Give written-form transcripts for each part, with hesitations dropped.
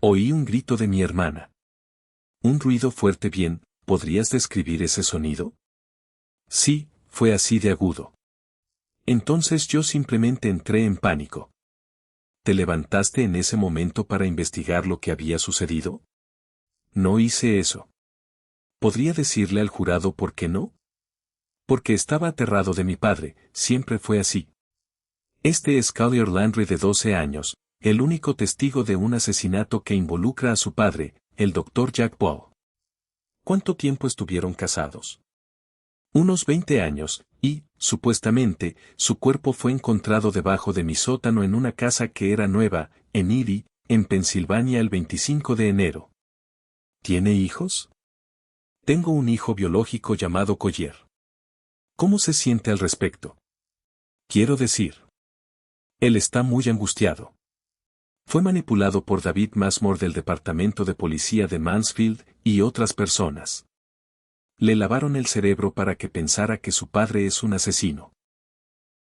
Oí un grito de mi hermana. Un ruido fuerte. Bien, ¿podrías describir ese sonido? Sí, fue así de agudo. Entonces yo simplemente entré en pánico. ¿Te levantaste en ese momento para investigar lo que había sucedido? No hice eso. ¿Podría decirle al jurado por qué no? Porque estaba aterrado de mi padre, siempre fue así. Este es Collier Landry de 12 años, el único testigo de un asesinato que involucra a su padre, el Dr. Jack Ball. ¿Cuánto tiempo estuvieron casados? Unos 20 años, y, supuestamente, su cuerpo fue encontrado debajo de mi sótano en una casa que era nueva, en Erie, en Pensilvania el 25 de enero. ¿Tiene hijos? Tengo un hijo biológico llamado Collier. ¿Cómo se siente al respecto? Quiero decir. Él está muy angustiado. Fue manipulado por David Masmore del Departamento de Policía de Mansfield y otras personas. Le lavaron el cerebro para que pensara que su padre es un asesino.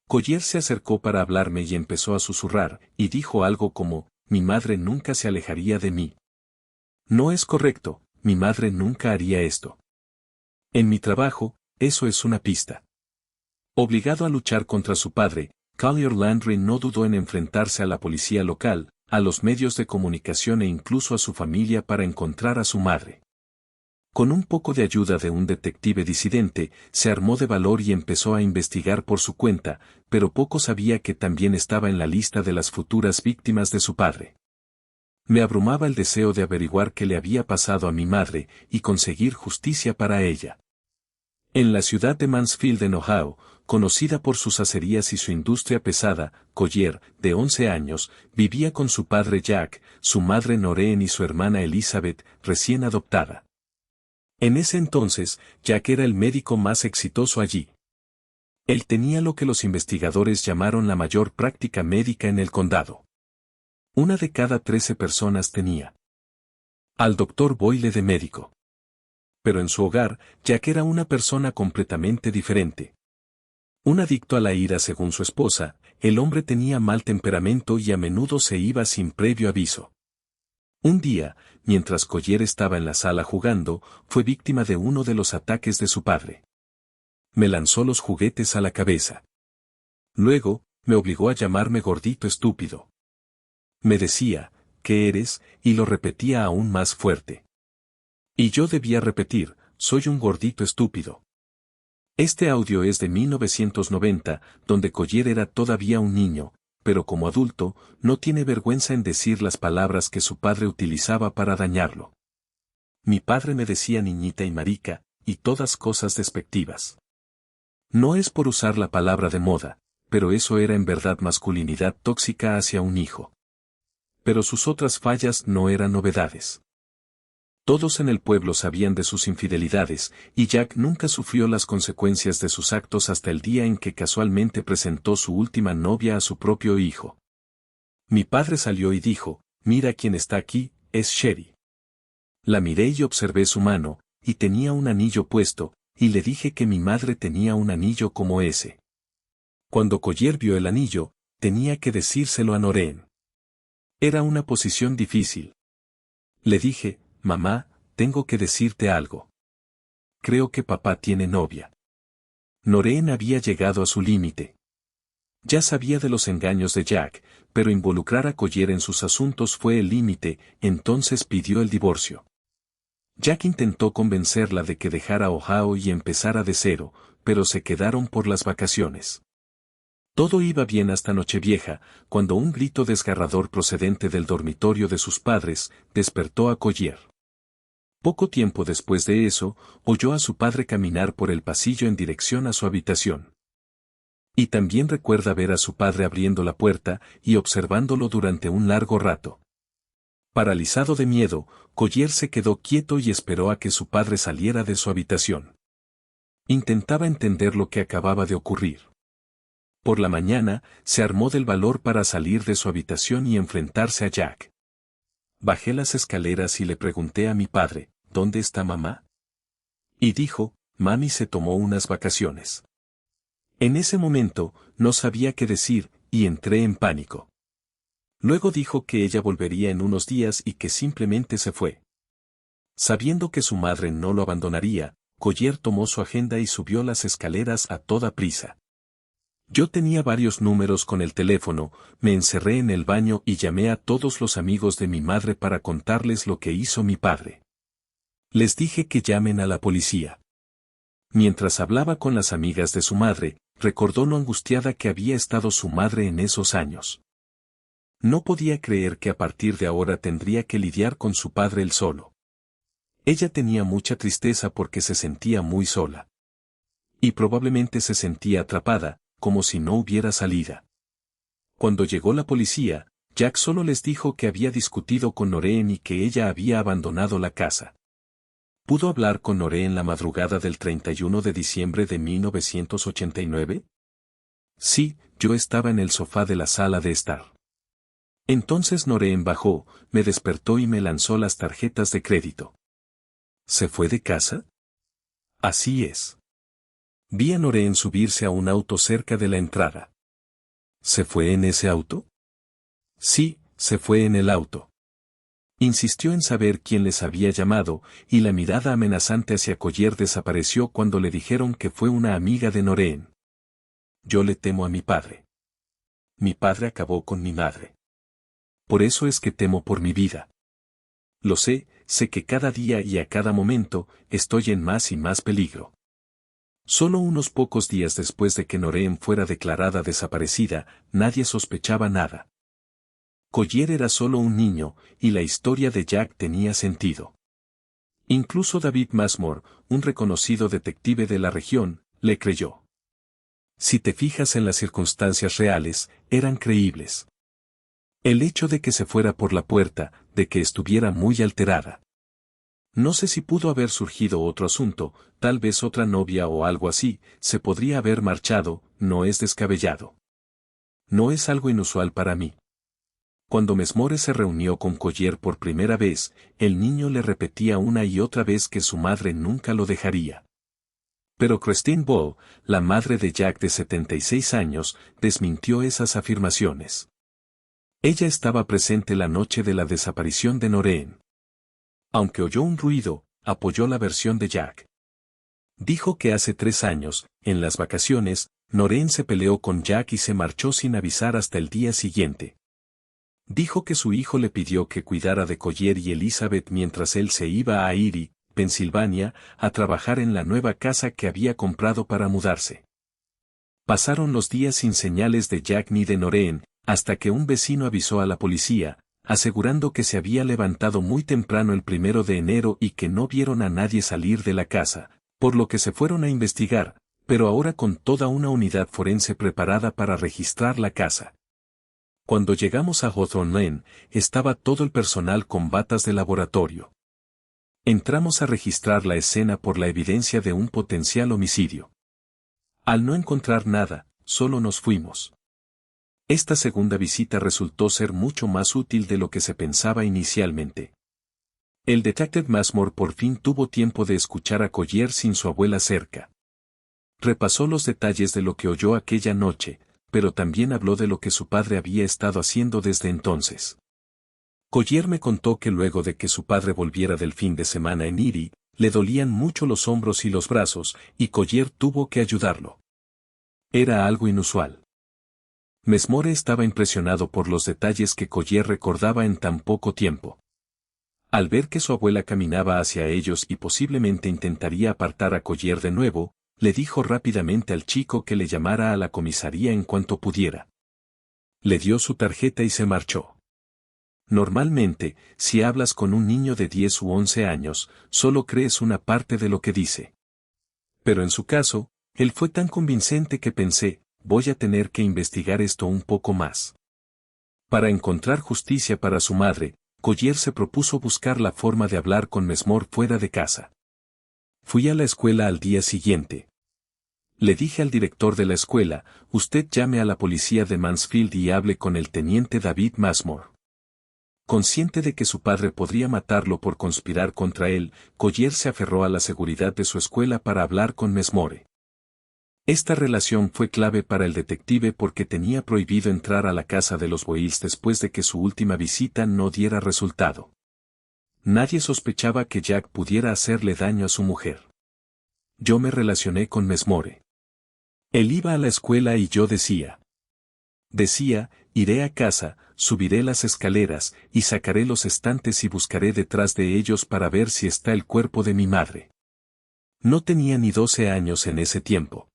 Collier se acercó para hablarme y empezó a susurrar, y dijo algo como, mi madre nunca se alejaría de mí. No es correcto, mi madre nunca haría esto. En mi trabajo, eso es una pista. Obligado a luchar contra su padre, Collier Landry no dudó en enfrentarse a la policía local, a los medios de comunicación e incluso a su familia para encontrar a su madre. Con un poco de ayuda de un detective disidente, se armó de valor y empezó a investigar por su cuenta, pero poco sabía que también estaba en la lista de las futuras víctimas de su padre. Me abrumaba el deseo de averiguar qué le había pasado a mi madre y conseguir justicia para ella. En la ciudad de Mansfield en Ohio, conocida por sus acerías y su industria pesada, Collier, de 11 años, vivía con su padre Jack, su madre Noreen y su hermana Elizabeth, recién adoptada. En ese entonces, Jack era el médico más exitoso allí. Él tenía lo que los investigadores llamaron la mayor práctica médica en el condado. Una de cada 13 personas tenía al doctor Boyle de médico. Pero en su hogar, Jack era una persona completamente diferente. Un adicto a la ira según su esposa, el hombre tenía mal temperamento y a menudo se iba sin previo aviso. Un día, mientras Collier estaba en la sala jugando, fue víctima de uno de los ataques de su padre. Me lanzó los juguetes a la cabeza. Luego, me obligó a llamarme gordito estúpido. Me decía, ¿qué eres?, y lo repetía aún más fuerte. Y yo debía repetir, soy un gordito estúpido. Este audio es de 1990, donde Collier era todavía un niño, pero como adulto, no tiene vergüenza en decir las palabras que su padre utilizaba para dañarlo. Mi padre me decía niñita y marica, y todas cosas despectivas. No es por usar la palabra de moda, pero eso era en verdad masculinidad tóxica hacia un hijo. Pero sus otras fallas no eran novedades. Todos en el pueblo sabían de sus infidelidades, y Jack nunca sufrió las consecuencias de sus actos hasta el día en que casualmente presentó su última novia a su propio hijo. Mi padre salió y dijo, mira quién está aquí, es Sherry. La miré y observé su mano, y tenía un anillo puesto, y le dije que mi madre tenía un anillo como ese. Cuando Collier vio el anillo, tenía que decírselo a Noreen. Era una posición difícil. Le dije, mamá, tengo que decirte algo. Creo que papá tiene novia. Noreen había llegado a su límite. Ya sabía de los engaños de Jack, pero involucrar a Collier en sus asuntos fue el límite, entonces pidió el divorcio. Jack intentó convencerla de que dejara Ohio y empezara de cero, pero se quedaron por las vacaciones. Todo iba bien hasta Nochevieja, cuando un grito desgarrador procedente del dormitorio de sus padres despertó a Collier. Poco tiempo después de eso, oyó a su padre caminar por el pasillo en dirección a su habitación. Y también recuerda ver a su padre abriendo la puerta y observándolo durante un largo rato. Paralizado de miedo, Collier se quedó quieto y esperó a que su padre saliera de su habitación. Intentaba entender lo que acababa de ocurrir. Por la mañana, se armó del valor para salir de su habitación y enfrentarse a Jack. Bajé las escaleras y le pregunté a mi padre, ¿dónde está mamá? Y dijo, mami se tomó unas vacaciones. En ese momento, no sabía qué decir, y entré en pánico. Luego dijo que ella volvería en unos días y que simplemente se fue. Sabiendo que su madre no lo abandonaría, Collier tomó su agenda y subió las escaleras a toda prisa. Yo tenía varios números con el teléfono, me encerré en el baño y llamé a todos los amigos de mi madre para contarles lo que hizo mi padre. Les dije que llamen a la policía. Mientras hablaba con las amigas de su madre, recordó lo angustiada que había estado su madre en esos años. No podía creer que a partir de ahora tendría que lidiar con su padre él solo. Ella tenía mucha tristeza porque se sentía muy sola. Y probablemente se sentía atrapada, como si no hubiera salida. Cuando llegó la policía, Jack solo les dijo que había discutido con Noreen y que ella había abandonado la casa. ¿Pudo hablar con Noreen la madrugada del 31 de diciembre de 1989? Sí, yo estaba en el sofá de la sala de estar. Entonces Noreen bajó, me despertó y me lanzó las tarjetas de crédito. ¿Se fue de casa? Así es. Vi a Noreen subirse a un auto cerca de la entrada. ¿Se fue en ese auto? Sí, se fue en el auto. Insistió en saber quién les había llamado, y la mirada amenazante hacia Collier desapareció cuando le dijeron que fue una amiga de Noreen. Yo le temo a mi padre. Mi padre acabó con mi madre. Por eso es que temo por mi vida. Lo sé que cada día y a cada momento, estoy en más y más peligro. Solo unos pocos días después de que Noreen fuera declarada desaparecida, nadie sospechaba nada. Collier era solo un niño, y la historia de Jack tenía sentido. Incluso David Masmore, un reconocido detective de la región, le creyó. Si te fijas en las circunstancias reales, eran creíbles. El hecho de que se fuera por la puerta, de que estuviera muy alterada. No sé si pudo haber surgido otro asunto, tal vez otra novia o algo así, se podría haber marchado, no es descabellado. No es algo inusual para mí. Cuando Mesmore se reunió con Collier por primera vez, el niño le repetía una y otra vez que su madre nunca lo dejaría. Pero Christine Ball, la madre de Jack de 76 años, desmintió esas afirmaciones. Ella estaba presente la noche de la desaparición de Noreen. Aunque oyó un ruido, apoyó la versión de Jack. Dijo que hace 3 años, en las vacaciones, Noreen se peleó con Jack y se marchó sin avisar hasta el día siguiente. Dijo que su hijo le pidió que cuidara de Collier y Elizabeth mientras él se iba a Erie, Pensilvania, a trabajar en la nueva casa que había comprado para mudarse. Pasaron los días sin señales de Jack ni de Noreen, hasta que un vecino avisó a la policía, asegurando que se había levantado muy temprano el 1 de enero y que no vieron a nadie salir de la casa, por lo que se fueron a investigar, pero ahora con toda una unidad forense preparada para registrar la casa. Cuando llegamos a Hawthorne Lane, estaba todo el personal con batas de laboratorio. Entramos a registrar la escena por la evidencia de un potencial homicidio. Al no encontrar nada, solo nos fuimos. Esta segunda visita resultó ser mucho más útil de lo que se pensaba inicialmente. El detective Masmore por fin tuvo tiempo de escuchar a Collier sin su abuela cerca. Repasó los detalles de lo que oyó aquella noche, pero también habló de lo que su padre había estado haciendo desde entonces. Collier me contó que luego de que su padre volviera del fin de semana en Erie, le dolían mucho los hombros y los brazos, y Collier tuvo que ayudarlo. Era algo inusual. Mesmore estaba impresionado por los detalles que Collier recordaba en tan poco tiempo. Al ver que su abuela caminaba hacia ellos y posiblemente intentaría apartar a Collier de nuevo, le dijo rápidamente al chico que le llamara a la comisaría en cuanto pudiera. Le dio su tarjeta y se marchó. Normalmente, si hablas con un niño de 10 u 11 años, solo crees una parte de lo que dice. Pero en su caso, él fue tan convincente que pensé, voy a tener que investigar esto un poco más. Para encontrar justicia para su madre, Collier se propuso buscar la forma de hablar con Mesmore fuera de casa. Fui a la escuela al día siguiente. Le dije al director de la escuela, usted llame a la policía de Mansfield y hable con el teniente David Masmore. Consciente de que su padre podría matarlo por conspirar contra él, Collier se aferró a la seguridad de su escuela para hablar con Mesmore. Esta relación fue clave para el detective porque tenía prohibido entrar a la casa de los Boyles después de que su última visita no diera resultado. Nadie sospechaba que Jack pudiera hacerle daño a su mujer. Yo me relacioné con Messmore. Él iba a la escuela y yo decía, iré a casa, subiré las escaleras, y sacaré los estantes y buscaré detrás de ellos para ver si está el cuerpo de mi madre. No tenía ni 12 años en ese tiempo.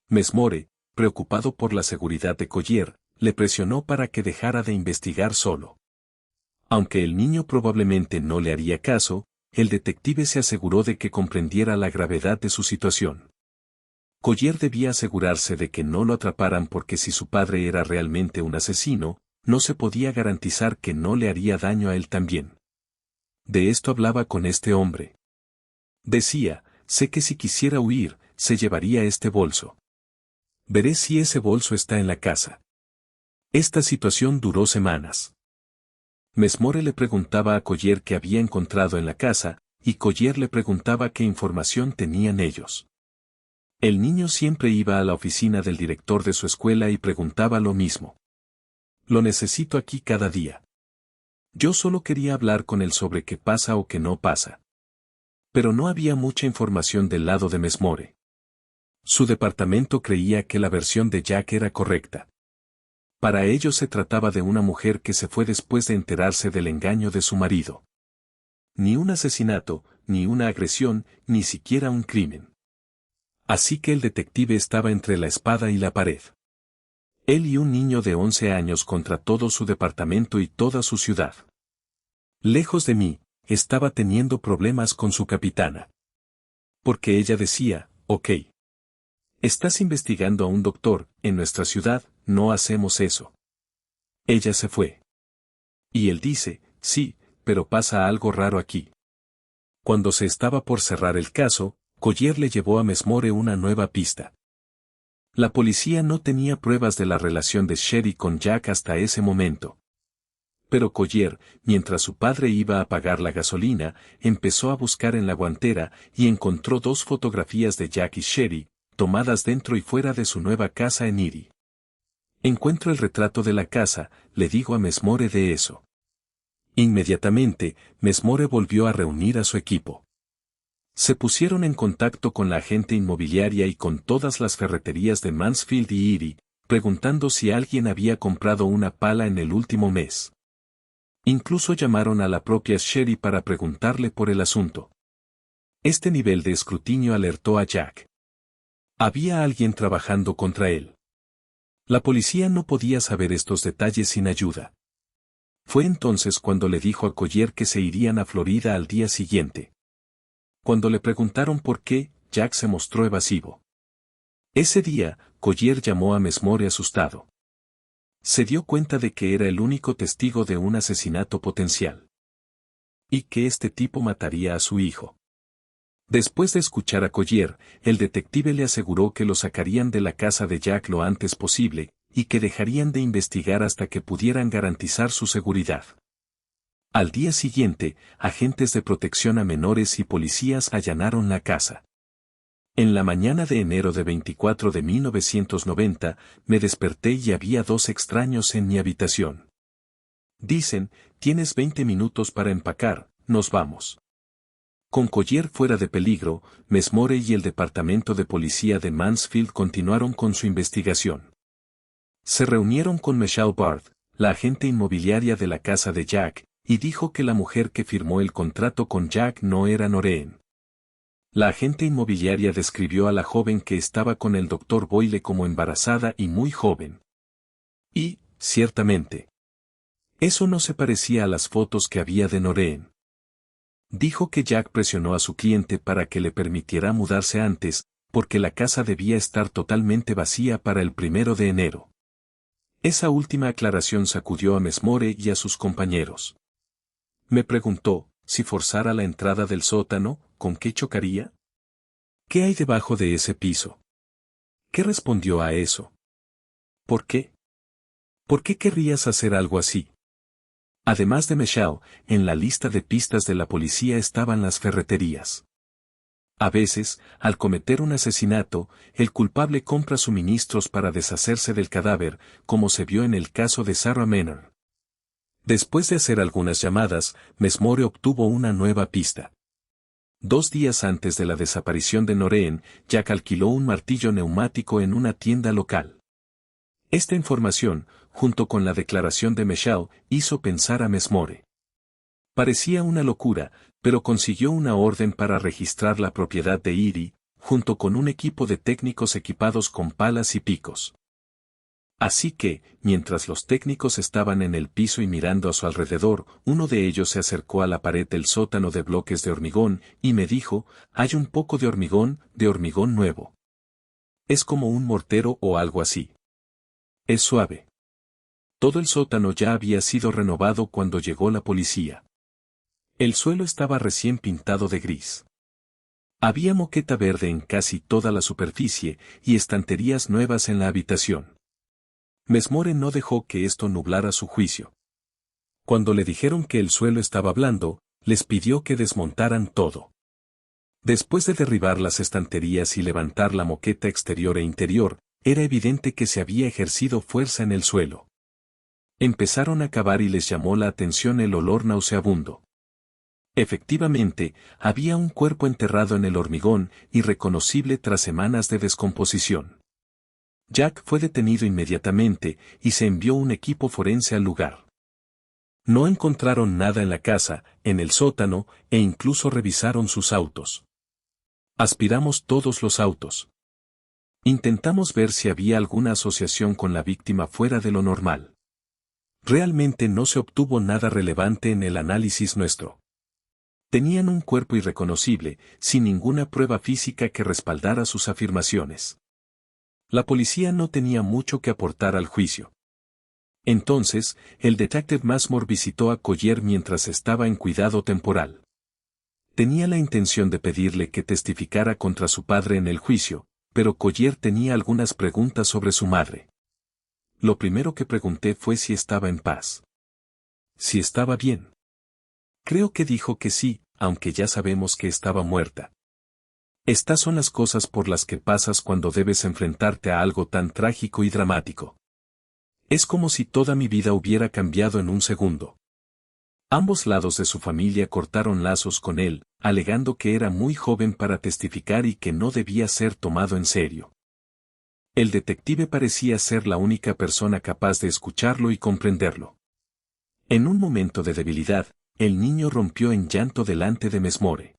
Messmore, preocupado por la seguridad de Collier, le presionó para que dejara de investigar solo. Aunque el niño probablemente no le haría caso, el detective se aseguró de que comprendiera la gravedad de su situación. Collier debía asegurarse de que no lo atraparan porque si su padre era realmente un asesino, no se podía garantizar que no le haría daño a él también. De esto hablaba con este hombre. Decía, sé que si quisiera huir, se llevaría este bolso. Veré si ese bolso está en la casa. Esta situación duró semanas. Messmore le preguntaba a Collier qué había encontrado en la casa, y Collier le preguntaba qué información tenían ellos. El niño siempre iba a la oficina del director de su escuela y preguntaba lo mismo. Lo necesito aquí cada día. Yo solo quería hablar con él sobre qué pasa o qué no pasa. Pero no había mucha información del lado de Messmore. Su departamento creía que la versión de Jack era correcta. Para ellos se trataba de una mujer que se fue después de enterarse del engaño de su marido. Ni un asesinato, ni una agresión, ni siquiera un crimen. Así que el detective estaba entre la espada y la pared. Él y un niño de 11 años contra todo su departamento y toda su ciudad. Lejos de mí, estaba teniendo problemas con su capitana. Porque ella decía, ok. Estás investigando a un doctor, en nuestra ciudad, no hacemos eso. Ella se fue. Y él dice, sí, pero pasa algo raro aquí. Cuando se estaba por cerrar el caso, Collier le llevó a Messmore una nueva pista. La policía no tenía pruebas de la relación de Sherry con Jack hasta ese momento. Pero Collier, mientras su padre iba a pagar la gasolina, empezó a buscar en la guantera y encontró 2 fotografías de Jack y Sherry, tomadas dentro y fuera de su nueva casa en Erie. Encuentro el retrato de la casa, le digo a Messmore de eso. Inmediatamente, Messmore volvió a reunir a su equipo. Se pusieron en contacto con la agente inmobiliaria y con todas las ferreterías de Mansfield y Erie, preguntando si alguien había comprado una pala en el último mes. Incluso llamaron a la propia Sherry para preguntarle por el asunto. Este nivel de escrutinio alertó a Jack. Había alguien trabajando contra él. La policía no podía saber estos detalles sin ayuda. Fue entonces cuando le dijo a Collier que se irían a Florida al día siguiente. Cuando le preguntaron por qué, Jack se mostró evasivo. Ese día, Collier llamó a Messmore asustado. Se dio cuenta de que era el único testigo de un asesinato potencial. Y que este tipo mataría a su hijo. Después de escuchar a Collier, el detective le aseguró que lo sacarían de la casa de Jack lo antes posible, y que dejarían de investigar hasta que pudieran garantizar su seguridad. Al día siguiente, agentes de protección a menores y policías allanaron la casa. En la mañana de enero de 24 de 1990, me desperté y había 2 extraños en mi habitación. Dicen, tienes 20 minutos para empacar, nos vamos. Con Collier fuera de peligro, Messmore y el departamento de policía de Mansfield continuaron con su investigación. Se reunieron con Michelle Barth, la agente inmobiliaria de la casa de Jack, y dijo que la mujer que firmó el contrato con Jack no era Noreen. La agente inmobiliaria describió a la joven que estaba con el Dr. Boyle como embarazada y muy joven. Y, ciertamente, eso no se parecía a las fotos que había de Noreen. Dijo que Jack presionó a su cliente para que le permitiera mudarse antes, porque la casa debía estar totalmente vacía para el 1 de enero. Esa última aclaración sacudió a Messmore y a sus compañeros. Me preguntó, si forzara la entrada del sótano, ¿con qué chocaría? ¿Qué hay debajo de ese piso? ¿Qué respondió a eso? ¿Por qué? ¿Por qué querrías hacer algo así? Además de Michelle, en la lista de pistas de la policía estaban las ferreterías. A veces, al cometer un asesinato, el culpable compra suministros para deshacerse del cadáver, como se vio en el caso de Sarah Manor. Después de hacer algunas llamadas, Messmore obtuvo una nueva pista. 2 días antes de la desaparición de Noreen, Jack alquiló un martillo neumático en una tienda local. Esta información, junto con la declaración de Michelle, hizo pensar a Messmore. Parecía una locura, pero consiguió una orden para registrar la propiedad de Erie, junto con un equipo de técnicos equipados con palas y picos. Así que, mientras los técnicos estaban en el piso y mirando a su alrededor, uno de ellos se acercó a la pared del sótano de bloques de hormigón, y me dijo, hay un poco de hormigón nuevo. Es como un mortero o algo así. Es suave. Todo el sótano ya había sido renovado cuando llegó la policía. El suelo estaba recién pintado de gris. Había moqueta verde en casi toda la superficie, y estanterías nuevas en la habitación. Messmore no dejó que esto nublara su juicio. Cuando le dijeron que el suelo estaba blando, les pidió que desmontaran todo. Después de derribar las estanterías y levantar la moqueta exterior e interior, era evidente que se había ejercido fuerza en el suelo. Empezaron a cavar y les llamó la atención el olor nauseabundo. Efectivamente, había un cuerpo enterrado en el hormigón, irreconocible tras semanas de descomposición. Jack fue detenido inmediatamente, y se envió un equipo forense al lugar. No encontraron nada en la casa, en el sótano, e incluso revisaron sus autos. Aspiramos todos los autos. Intentamos ver si había alguna asociación con la víctima fuera de lo normal. Realmente no se obtuvo nada relevante en el análisis nuestro. Tenían un cuerpo irreconocible, sin ninguna prueba física que respaldara sus afirmaciones. La policía no tenía mucho que aportar al juicio. Entonces, el detective Messmore visitó a Collier mientras estaba en cuidado temporal. Tenía la intención de pedirle que testificara contra su padre en el juicio, pero Collier tenía algunas preguntas sobre su madre. Lo primero que pregunté fue si estaba en paz. Si estaba bien. Creo que dijo que sí, aunque ya sabemos que estaba muerta. Estas son las cosas por las que pasas cuando debes enfrentarte a algo tan trágico y dramático. Es como si toda mi vida hubiera cambiado en un segundo. Ambos lados de su familia cortaron lazos con él, alegando que era muy joven para testificar y que no debía ser tomado en serio. El detective parecía ser la única persona capaz de escucharlo y comprenderlo. En un momento de debilidad, el niño rompió en llanto delante de Messmore.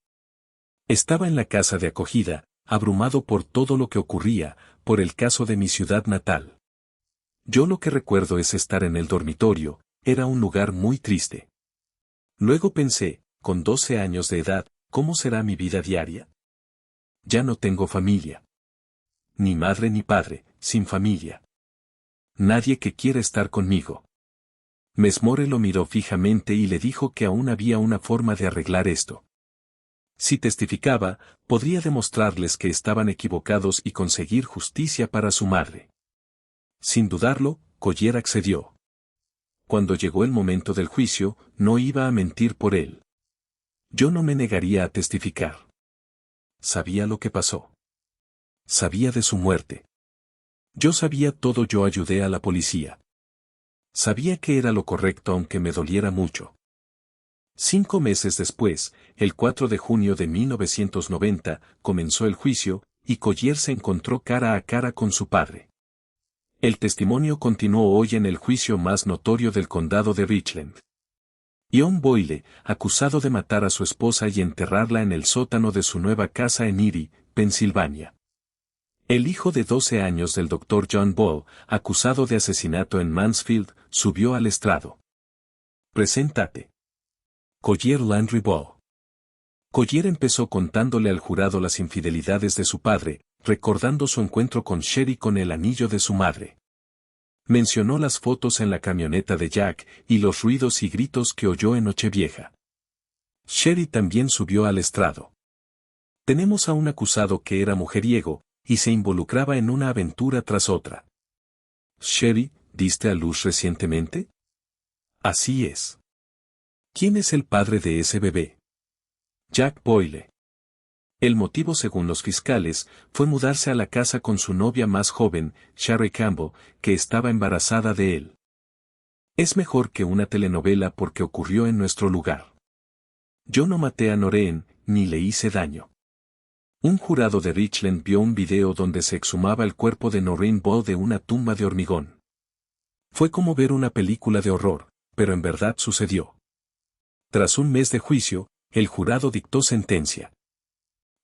Estaba en la casa de acogida, abrumado por todo lo que ocurría, por el caso de mi ciudad natal. Yo lo que recuerdo es estar en el dormitorio, era un lugar muy triste. Luego pensé, con 12 años de edad, ¿cómo será mi vida diaria? Ya no tengo familia. Ni madre ni padre, sin familia. Nadie que quiera estar conmigo. Messmore lo miró fijamente y le dijo que aún había una forma de arreglar esto. Si testificaba, podría demostrarles que estaban equivocados y conseguir justicia para su madre. Sin dudarlo, Collier accedió. Cuando llegó el momento del juicio, no iba a mentir por él. Yo no me negaría a testificar. Sabía lo que pasó. Sabía de su muerte. Yo sabía todo, yo ayudé a la policía. Sabía que era lo correcto aunque me doliera mucho. 5 meses después, el 4 de junio de 1990, comenzó el juicio, y Collier se encontró cara a cara con su padre. El testimonio continuó hoy en el juicio más notorio del condado de Richland. Ian Boyle, acusado de matar a su esposa y enterrarla en el sótano de su nueva casa en Erie, Pensilvania. El hijo de 12 años del Dr. John Ball, acusado de asesinato en Mansfield, subió al estrado. Preséntate. Collier Landry Ball. Collier empezó contándole al jurado las infidelidades de su padre, recordando su encuentro con Sherry con el anillo de su madre. Mencionó las fotos en la camioneta de Jack y los ruidos y gritos que oyó en Nochevieja. Sherry también subió al estrado. Tenemos a un acusado que era mujeriego, y se involucraba en una aventura tras otra. Sherry, ¿diste a luz recientemente? Así es. ¿Quién es el padre de ese bebé? Jack Boyle. El motivo, según los fiscales, fue mudarse a la casa con su novia más joven, Sherry Campbell, que estaba embarazada de él. Es mejor que una telenovela porque ocurrió en nuestro lugar. Yo no maté a Noreen, ni le hice daño. Un jurado de Richland vio un video donde se exhumaba el cuerpo de Noreen Ball de una tumba de hormigón. Fue como ver una película de horror, pero en verdad sucedió. Tras un mes de juicio, el jurado dictó sentencia.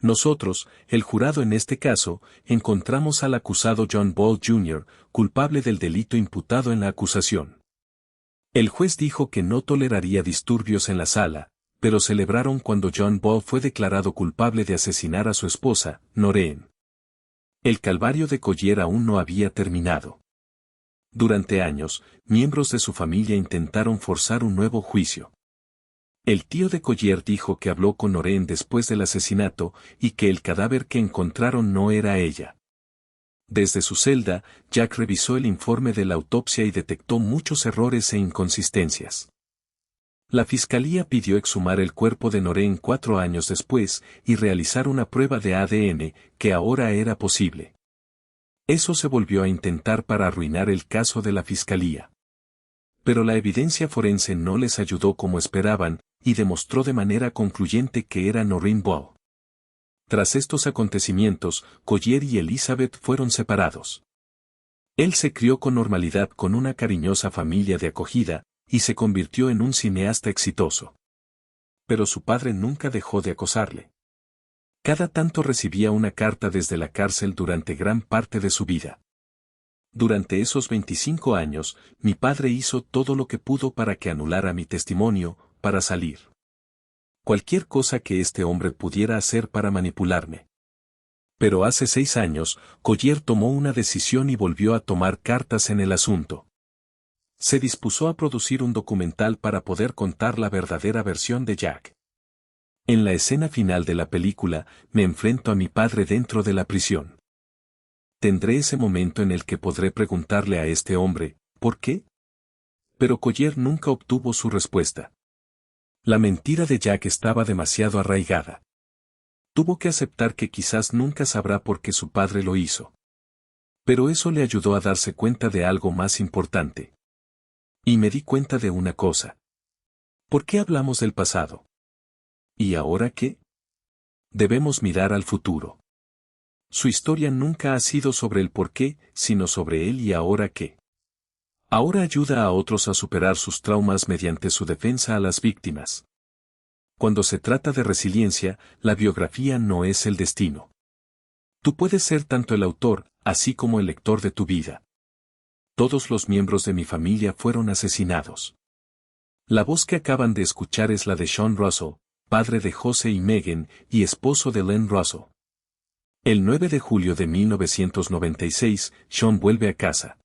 Nosotros, el jurado en este caso, encontramos al acusado John Ball Jr., culpable del delito imputado en la acusación. El juez dijo que no toleraría disturbios en la sala, pero celebraron cuando John Ball fue declarado culpable de asesinar a su esposa, Noreen. El calvario de Collier aún no había terminado. Durante años, miembros de su familia intentaron forzar un nuevo juicio. El tío de Collier dijo que habló con Noreen después del asesinato y que el cadáver que encontraron no era ella. Desde su celda, Jack revisó el informe de la autopsia y detectó muchos errores e inconsistencias. La fiscalía pidió exhumar el cuerpo de Noreen 4 años después y realizar una prueba de ADN, que ahora era posible. Eso se volvió a intentar para arruinar el caso de la fiscalía. Pero la evidencia forense no les ayudó como esperaban, y demostró de manera concluyente que era Noreen Ball. Tras estos acontecimientos, Collier y Elizabeth fueron separados. Él se crió con normalidad con una cariñosa familia de acogida, y se convirtió en un cineasta exitoso. Pero su padre nunca dejó de acosarle. Cada tanto recibía una carta desde la cárcel durante gran parte de su vida. Durante esos 25 años, mi padre hizo todo lo que pudo para que anulara mi testimonio, para salir. Cualquier cosa que este hombre pudiera hacer para manipularme. Pero hace 6 años, Collier tomó una decisión y volvió a tomar cartas en el asunto. Se dispuso a producir un documental para poder contar la verdadera versión de Jack. En la escena final de la película, me enfrento a mi padre dentro de la prisión. Tendré ese momento en el que podré preguntarle a este hombre, ¿por qué? Pero Collier nunca obtuvo su respuesta. La mentira de Jack estaba demasiado arraigada. Tuvo que aceptar que quizás nunca sabrá por qué su padre lo hizo. Pero eso le ayudó a darse cuenta de algo más importante. Y me di cuenta de una cosa. ¿Por qué hablamos del pasado? ¿Y ahora qué? Debemos mirar al futuro. Su historia nunca ha sido sobre el por qué, sino sobre él y ahora qué. Ahora ayuda a otros a superar sus traumas mediante su defensa a las víctimas. Cuando se trata de resiliencia, la biografía no es el destino. Tú puedes ser tanto el autor, así como el lector de tu vida. Todos los miembros de mi familia fueron asesinados. La voz que acaban de escuchar es la de Sean Russell, padre de Jose y Megan, y esposo de Len Russell. El 9 de julio de 1996, Sean vuelve a casa.